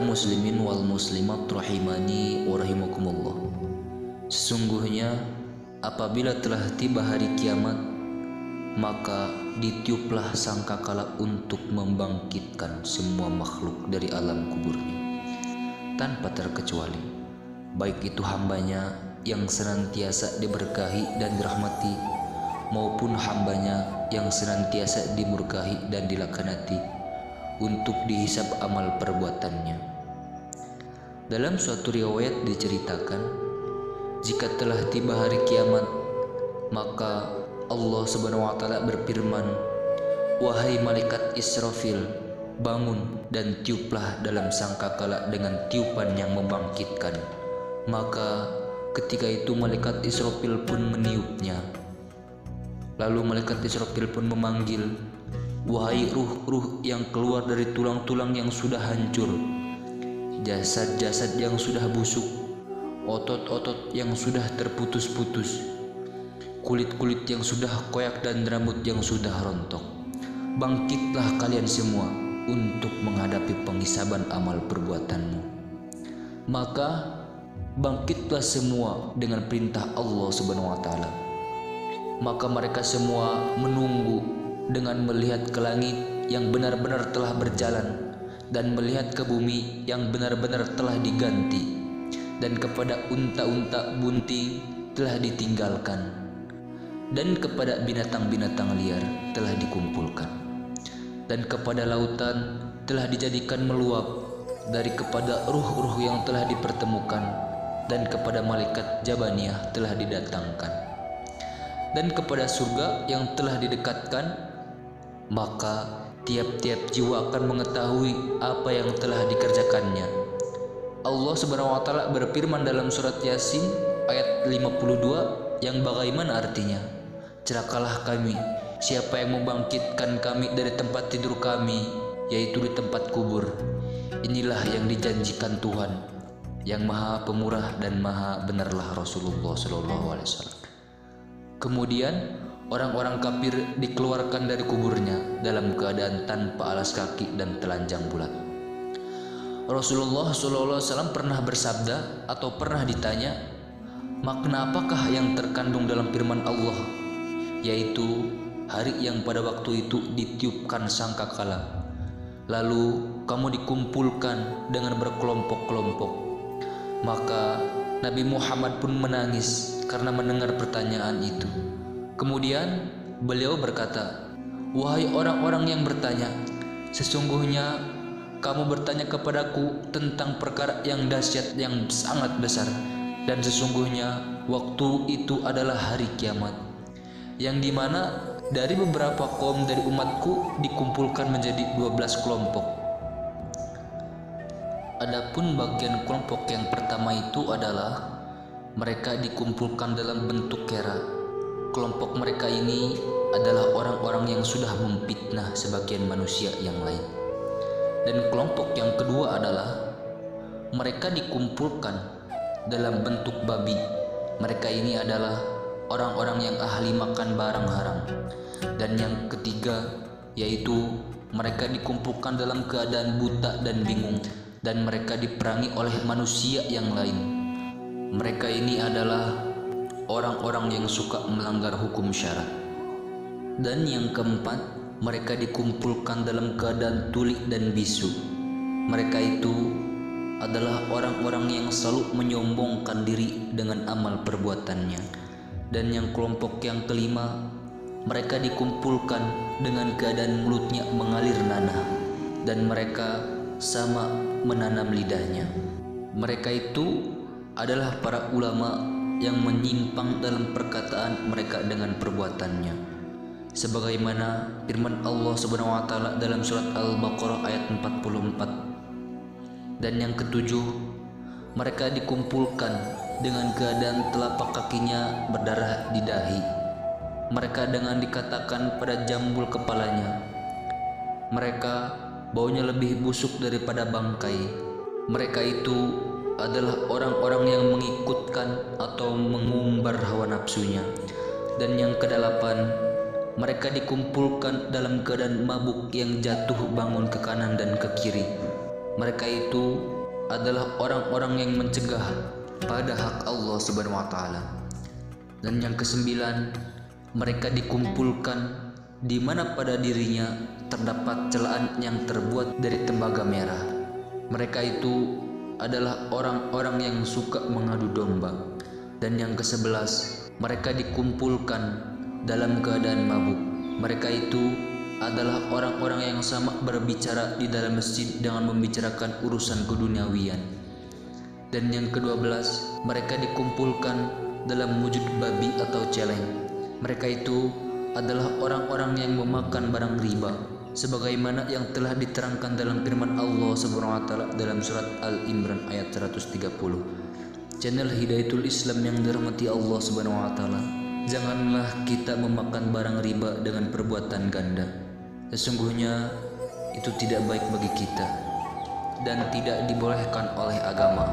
kaum muslimin wal muslimat rahimani wa rahimakumullah. Sesungguhnya apabila telah tiba hari kiamat, maka ditiuplah sangkakala untuk membangkitkan semua makhluk dari alam kuburnya tanpa terkecuali, baik itu hambanya yang senantiasa diberkahi dan dirahmati, maupun hambanya yang senantiasa dimurkahi dan dilaknati, untuk dihisab amal perbuatannya. Dalam suatu riwayat diceritakan, jika telah tiba hari kiamat, maka Allah Subhanahu wa taala berfirman, "Wahai malaikat Israfil, bangun dan tiuplah dalam sangkakala dengan tiupan yang membangkitkan." Maka ketika itu malaikat Israfil pun meniupnya. Lalu malaikat Israfil pun memanggil, "Wahai ruh-ruh yang keluar dari tulang-tulang yang sudah hancur, jasad-jasad yang sudah busuk, otot-otot yang sudah terputus-putus, kulit-kulit yang sudah koyak dan rambut yang sudah rontok. Bangkitlah kalian semua untuk menghadapi penghisaban amal perbuatanmu." Maka bangkitlah semua dengan perintah Allah Subhanahu wa taala. Maka mereka semua menunggu dengan melihat ke langit yang benar-benar telah berjalan, dan melihat ke bumi yang benar-benar telah diganti, dan kepada unta-unta bunting telah ditinggalkan, dan kepada binatang-binatang liar telah dikumpulkan, dan kepada lautan telah dijadikan meluap, dari kepada ruh-ruh yang telah dipertemukan, dan kepada malaikat Jabaniyah telah didatangkan, dan kepada surga yang telah didekatkan. Maka tiap-tiap jiwa akan mengetahui apa yang telah dikerjakannya. Allah Subhanahu wa taala berfirman dalam surat Yasin ayat 52 yang bagaimana artinya, "Celakalah kami, siapa yang membangkitkan kami dari tempat tidur kami, yaitu di tempat kubur. Inilah yang dijanjikan Tuhan, yang Maha Pemurah dan Maha Benarlah Rasulullah SAW." Kemudian orang-orang kafir dikeluarkan dari kuburnya dalam keadaan tanpa alas kaki dan telanjang bulat. Rasulullah SAW pernah bersabda atau pernah ditanya, "Makna apakah yang terkandung dalam firman Allah, yaitu hari yang pada waktu itu ditiupkan sangkakala, lalu kamu dikumpulkan dengan berkelompok-kelompok?" Maka Nabi Muhammad pun menangis karena mendengar pertanyaan itu. Kemudian beliau berkata, "Wahai orang-orang yang bertanya, sesungguhnya kamu bertanya kepadaku tentang perkara yang dahsyat yang sangat besar, dan sesungguhnya waktu itu adalah hari kiamat, yang dimana dari beberapa kaum dari umatku dikumpulkan menjadi 12 kelompok. Adapun bagian kelompok yang pertama itu adalah mereka dikumpulkan dalam bentuk kera. Kelompok mereka ini adalah orang-orang yang sudah memfitnah sebagian manusia yang lain. Dan kelompok yang kedua adalah mereka dikumpulkan dalam bentuk babi. Mereka ini adalah orang-orang yang ahli makan barang haram. Dan yang ketiga yaitu mereka dikumpulkan dalam keadaan buta dan bingung, dan mereka diperangi oleh manusia yang lain. Mereka ini adalah orang-orang yang suka melanggar hukum syarat. Dan yang keempat, mereka dikumpulkan dalam keadaan tuli dan bisu. Mereka itu adalah orang-orang yang selalu menyombongkan diri dengan amal perbuatannya. Dan yang kelompok yang kelima, mereka dikumpulkan dengan keadaan mulutnya mengalir nanah, dan mereka sama menanam lidahnya. Mereka itu adalah para ulama yang menyimpang dalam perkataan mereka dengan perbuatannya, sebagaimana firman Allah Subhanahu wa taala dalam surat Al-Baqarah ayat 44. Dan yang ketujuh, mereka dikumpulkan dengan keadaan telapak kakinya berdarah di dahi. Mereka dengan dikatakan pada jambul kepalanya. Mereka baunya lebih busuk daripada bangkai. Mereka itu adalah orang-orang yang mengikutkan atau mengumbar hawa nafsunya. Dan yang kedelapan, mereka dikumpulkan dalam keadaan mabuk yang jatuh bangun ke kanan dan ke kiri. Mereka itu adalah orang-orang yang mencegah pada hak Allah Subhanahu wa taala. Dan yang kesembilan, mereka dikumpulkan di mana pada dirinya terdapat celaan yang terbuat dari tembaga merah. Mereka itu adalah orang-orang yang suka mengadu domba. Dan yang ke-11, mereka dikumpulkan dalam keadaan mabuk. Mereka itu adalah orang-orang yang sama berbicara di dalam masjid dengan membicarakan urusan keduniawian. Dan yang ke-12, mereka dikumpulkan dalam wujud babi atau celeng. Mereka itu adalah orang-orang yang memakan barang riba, sebagaimana yang telah diterangkan dalam firman Allah Subhanahu wa taala dalam surat Al-Imran ayat 130. Channel Hidayatul Islam yang dirahmati Allah Subhanahu wa taala, janganlah kita memakan barang riba dengan perbuatan ganda. Sesungguhnya itu tidak baik bagi kita dan tidak dibolehkan oleh agama.